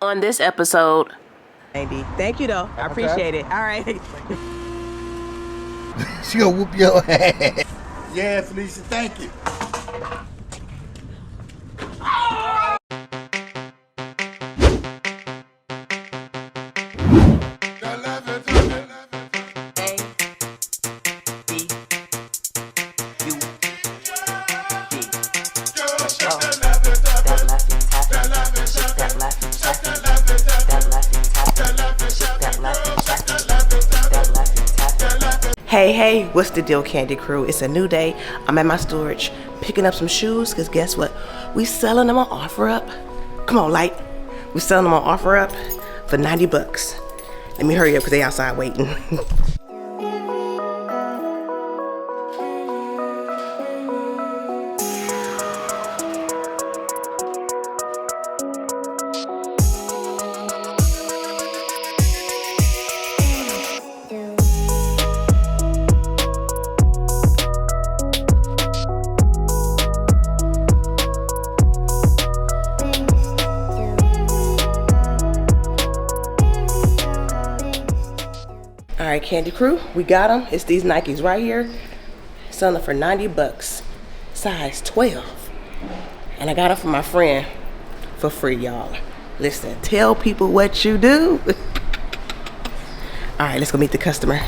on this episode. Andy, thank you though. I appreciate it. All right. She gonna whoop your ass. Yeah, Felicia, thank you. Hey, what's the deal, Candy Crew? It's a new day. I'm at my storage picking up some shoes because guess what? We selling them on OfferUp. Come on, Light. We selling them on OfferUp for 90 bucks. Let me hurry up because they outside waiting. All right, Candy Crew, we got them. It's these Nikes right here. Selling them for 90 bucks, size 12. And I got them from my friend for free, y'all. Listen, tell people what you do. All right, let's go meet the customer.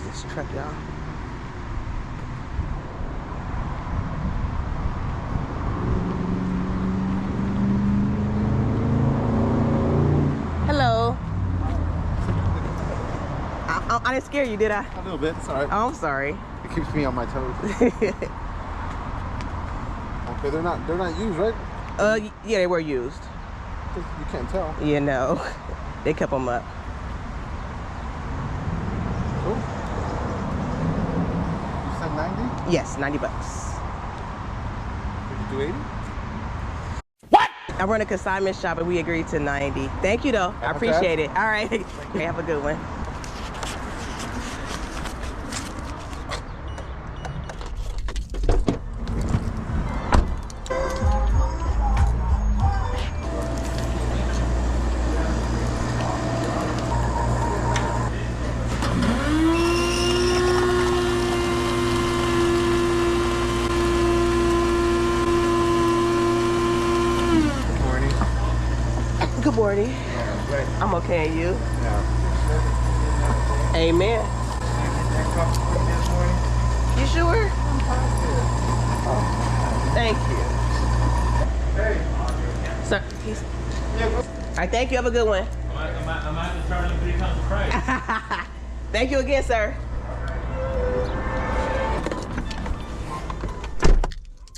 This truck, y'all. Hello. I didn't scare you, did I? A little bit, it's alright. Oh, I'm sorry. It keeps me on my toes. Okay, they're not used, right? Yeah, they were used. You can't tell. You know, they kept them up. Cool. You said 90? Yes, 90 bucks. Did you do 80? What? I run a consignment shop and we agreed to 90. Thank you though, I appreciate it. All right, okay, have a good one. Good morning. I'm okay, and you? Yeah. Amen. You sure? Oh, thank you. Hey. Sir, peace. All right, thank you. Have a good one. I'm out to charge him 3 times the price. Thank you again, sir.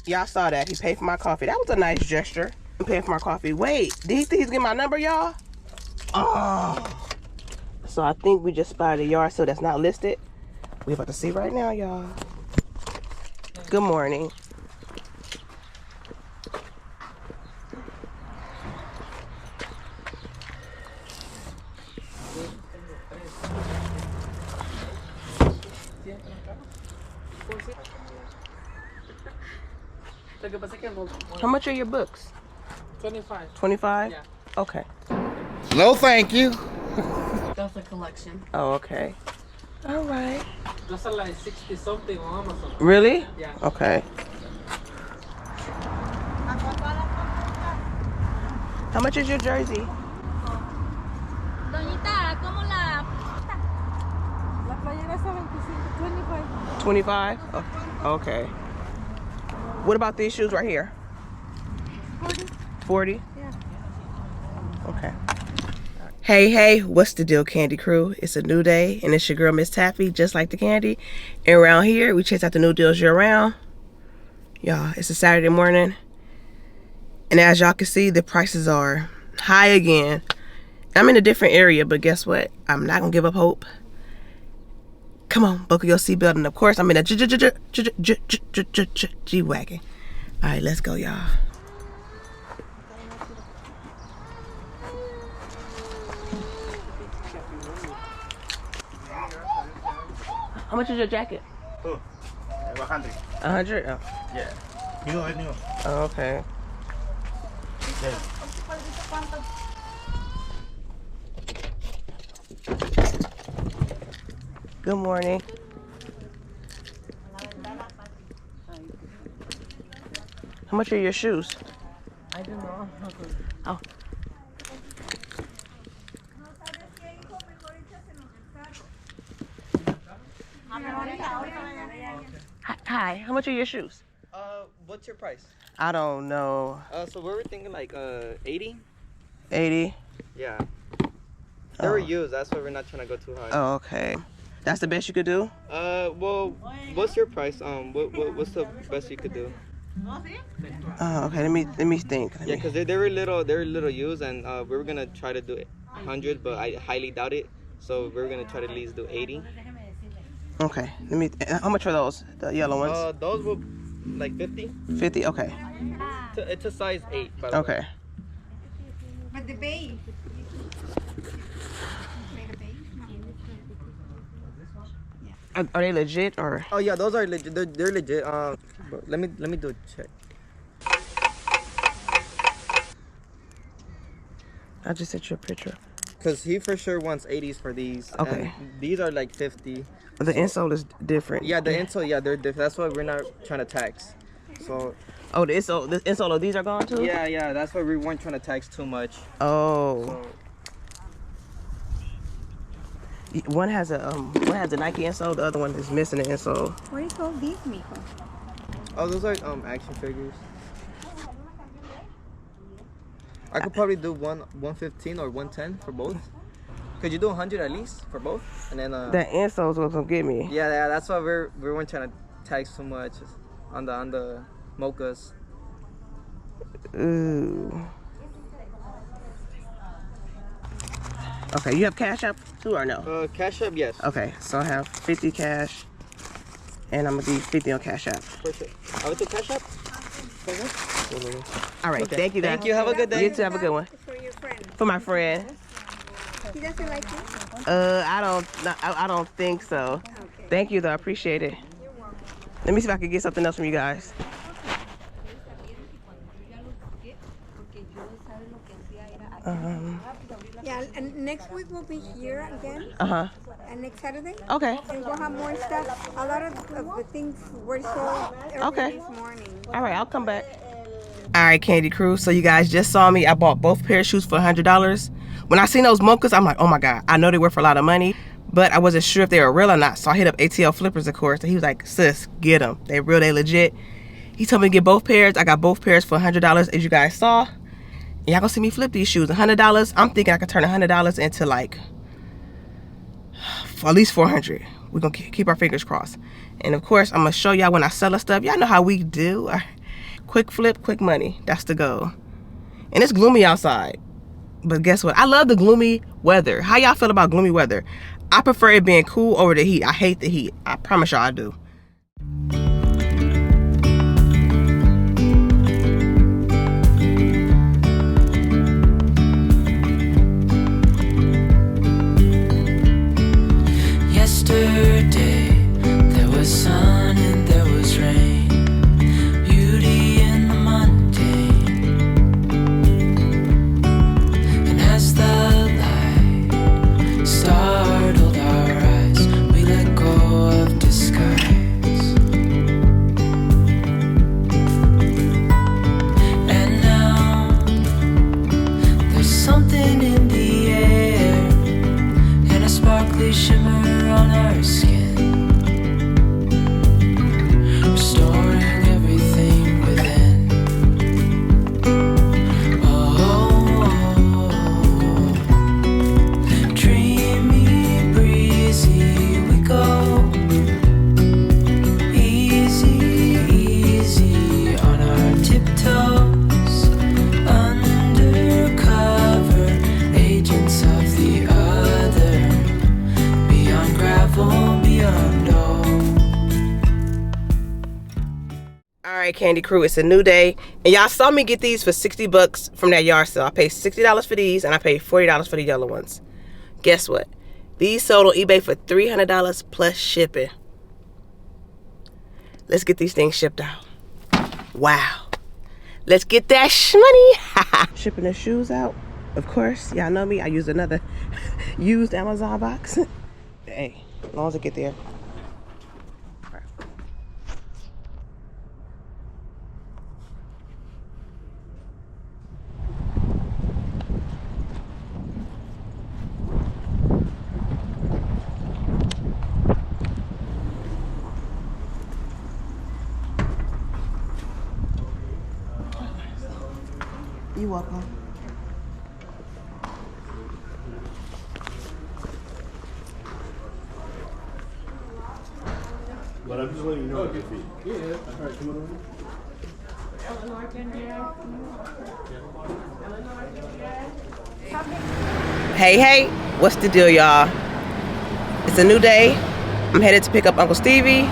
Y'all saw that. He paid for my coffee. That was a nice gesture. I'm paying for my coffee. Wait, did he think he's getting my number, y'all? Oh. So I think we just spotted a yard sale that's not listed. We're about to see right now, y'all. Good morning. How much are your books? 25. 25? Yeah. Okay. No, thank you. That's a collection. Oh, okay. All right. Those are like 60 something on Amazon. Really? Yeah. Okay. How much is your jersey? Doñita, ¿cómo la? La playera está 25. 25? Oh, okay. What about these shoes right here? 40. 40? Yeah. Okay. Hey, what's the deal, Candy Crew? It's a new day, and it's your girl, MsTaffy, just like the candy. And around here, we chase out the new deals year round. Y'all, it's a Saturday morning. And as y'all can see, the prices are high again. I'm in a different area, but guess what? I'm not gonna give up hope. Come on, buckle your seatbelt, and of course, I'm in a G-Wagon. All right, let's go, y'all. How much is your jacket? 100. 100? Oh. Yeah. New. Oh, okay. Yeah. Good morning. How much are your shoes? I don't know. Oh. Hi, how much are your shoes? What's your price? I don't know. So we were thinking like 80. 80? Yeah. They were used. That's why we're not trying to go too high. Oh, okay. That's the best you could do? Well, what's your price? What's the best you could do? Oh, okay. Let me think. Yeah, because they were little used, and we were gonna try to do it 100, but I highly doubt it. So we're gonna try to at least do 80. Okay. How much are those? The yellow ones? Those will like 50. 50. Okay. It's a size 8, by the way. Okay. But the bay. Are they legit or? Oh yeah, those are legit. They're legit. But let me do a check. I just sent you a picture. Cause he for sure wants 80s for these. Okay. And these are like 50. The insole is different. Yeah, the insole. Yeah, they're different. That's why we're not trying to tax. So. Oh, the insole of these are gone too? Yeah. That's why we weren't trying to tax too much. Oh. So, one has a Nike insole, the other one is missing an insole. What is all this, mijo? oh, those are action figures. I could probably do 115 or 110 for both. Could you do 100 at least for both? And then That insole's what's gonna get me. yeah, that's why we weren't trying to tax too much on the mochas. Ooh. Okay, you have Cash App too or no? Cash App, yes. Okay, so I have 50 cash, and I'm gonna be 50 on Cash App. Perfect. I would do Cash App. All right, Okay. thank you guys. Thank you. Have a good day. You too, have a good one. For your friend. For my friend. He doesn't like it? I don't think so. Okay. Thank you though, I appreciate it. Let me see if I can get something else from you guys. Yeah, and next week we'll be here again. And next Saturday. Okay. And we'll have more stuff. A lot of the things were sold early this morning. All right, I'll come back. All right, Candy Crew. So you guys just saw me. I bought both pair of shoes for $100. When I seen those mochas, I'm like, oh my God, I know they were for a lot of money, but I wasn't sure if they were real or not. So I hit up ATL Flippers, of course, and he was like, sis, get them. They real, they legit. He told me to get both pairs. I got both pairs for $100, as you guys saw. And y'all gonna see me flip these shoes. $100. I'm thinking I could turn $100 into like at least 400. We're gonna keep our fingers crossed. And of course, I'm gonna show y'all when I sell the stuff. Y'all know how we do. Quick flip, quick money. That's the goal. And it's gloomy outside. But guess what? I love the gloomy weather. How y'all feel about gloomy weather? I prefer it being cool over the heat. I hate the heat. I promise y'all I do. Yesterday, there was sun and there was rain. Beauty in the mundane. And as the light startled our eyes, we let go of disguise. And now, there's something in the air, and a sparkly shimmer on our skin, restoring everything within. Oh, dreamy, breezy, we go. Easy, easy on our tiptoes, undercover agents of the other. Beyond gravel, beyond all. All right, Candy Crew, it's a new day. And y'all saw me get these for $60 from that yard sale. I paid $60 for these and I paid $40 for the yellow ones. Guess what? These sold on eBay for $300 plus shipping. Let's get these things shipped out. Wow. Let's get that shmoney. Shipping the shoes out. Of course, y'all know me. I use another used Amazon box. Hey, as long as I get there. You're welcome. But I'm just letting you know what your feet. Yeah. All right, come on over. Hey, what's the deal, y'all? It's a new day. I'm headed to pick up Uncle Stevie.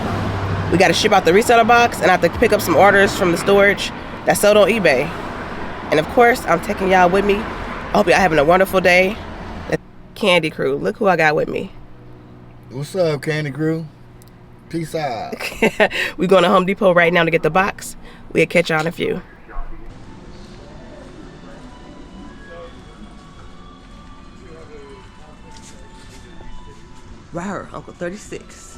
We got to ship out the reseller box, and I have to pick up some orders from the storage that's sold on eBay. And of course, I'm taking y'all with me. I hope y'all having a wonderful day. Candy Crew, look who I got with me. What's up, Candy Crew? Peace out. We're going to Home Depot right now to get the box. We'll catch y'all in a few. Right here, Uncle 36.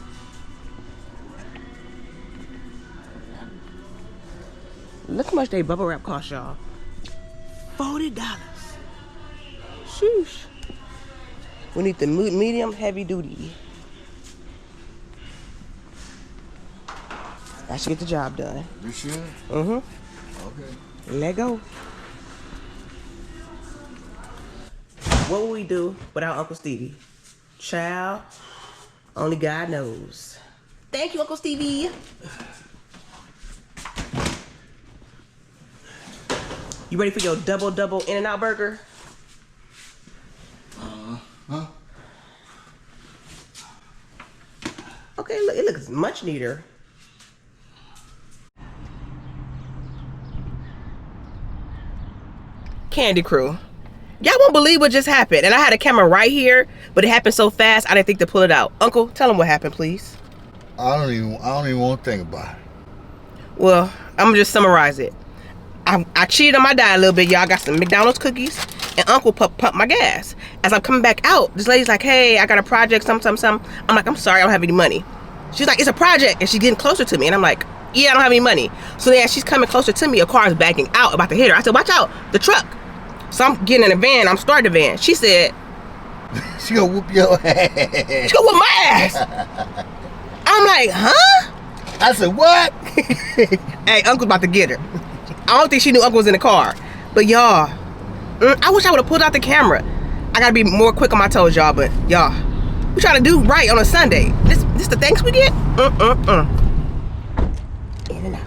Look how much they bubble wrap cost y'all. $40. Sheesh. We need the medium heavy duty. I should get the job done. You sure? Mm-hmm. Okay. Let go. What would we do without Uncle Stevie? Child, only God knows. Thank you, Uncle Stevie. You ready for your double In-N-Out burger? Huh? Okay, look, it looks much neater. Candy Crew. Y'all won't believe what just happened. And I had a camera right here, but it happened so fast, I didn't think to pull it out. Uncle, tell them what happened, please. I don't even want to think about it. Well, I'm gonna just summarize it. I cheated on my diet a little bit, y'all. I got some McDonald's cookies, and Uncle pumped my gas. As I'm coming back out, this lady's like, hey, I got a project, something. I'm like, I'm sorry, I don't have any money. She's like, it's a project, and she's getting closer to me, and I'm like, yeah, I don't have any money. So then as she's coming closer to me, a car is backing out, about to hit her. I said, watch out, the truck. So I'm getting in the van, I'm starting the van. She said, she gonna whoop your ass. she gonna whoop my ass. I'm like, huh? I said, what? Hey, Uncle's about to get her. I don't think she knew Uncle was in the car. But y'all, I wish I would have pulled out the camera. I gotta be more quick on my toes, y'all. But y'all, we trying to do right on a Sunday. This the thanks we get? In and out.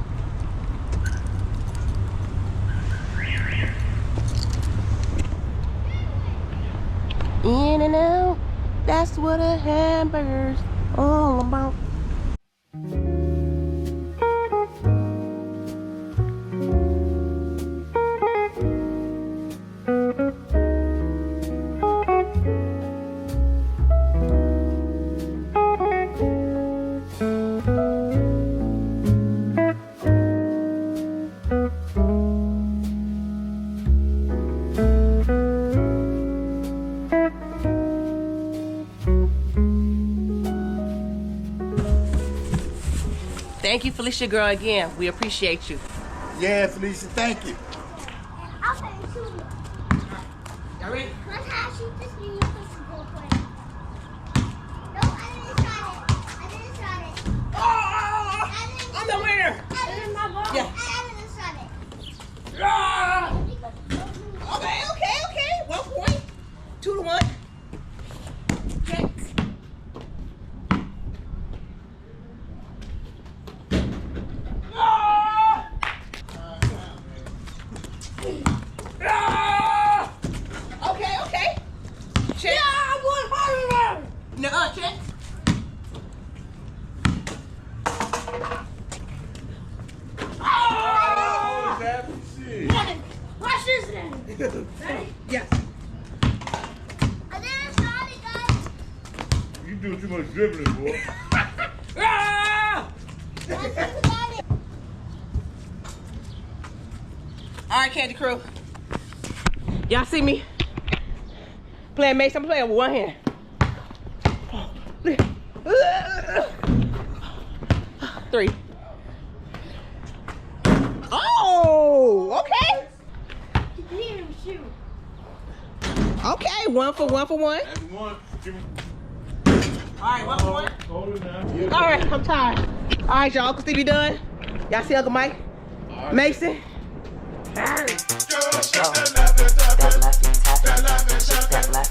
In and out. That's what a hamburger's all about. Thank you, Felicia girl, again. We appreciate you. Yeah, Felicia, thank you. I'll say it too. Y'all ready? Let's have shoot this new football play. No, I didn't try it. I didn't try it. I'm the winner. I didn't my ball. Yeah. I didn't try it. Ah! Okay. 1 point. 2-1. Okay. Okay. Check. Yeah, I won harder. No, check. Watch this then. Ready? Yes. I didn't try it, guys. You do too much dribbling, boy. Ah! I just got it. right, Candy Crew. Y'all see me playing Mace? I'm playing with one hand. 3. Oh, okay. Okay, 1 for 1 for 1. All right, 1 for 1. All right, I'm tired. All right, y'all. Uncle Stevie done. Y'all see Uncle Mike? Mason? That laffy taffy, shake that laffy.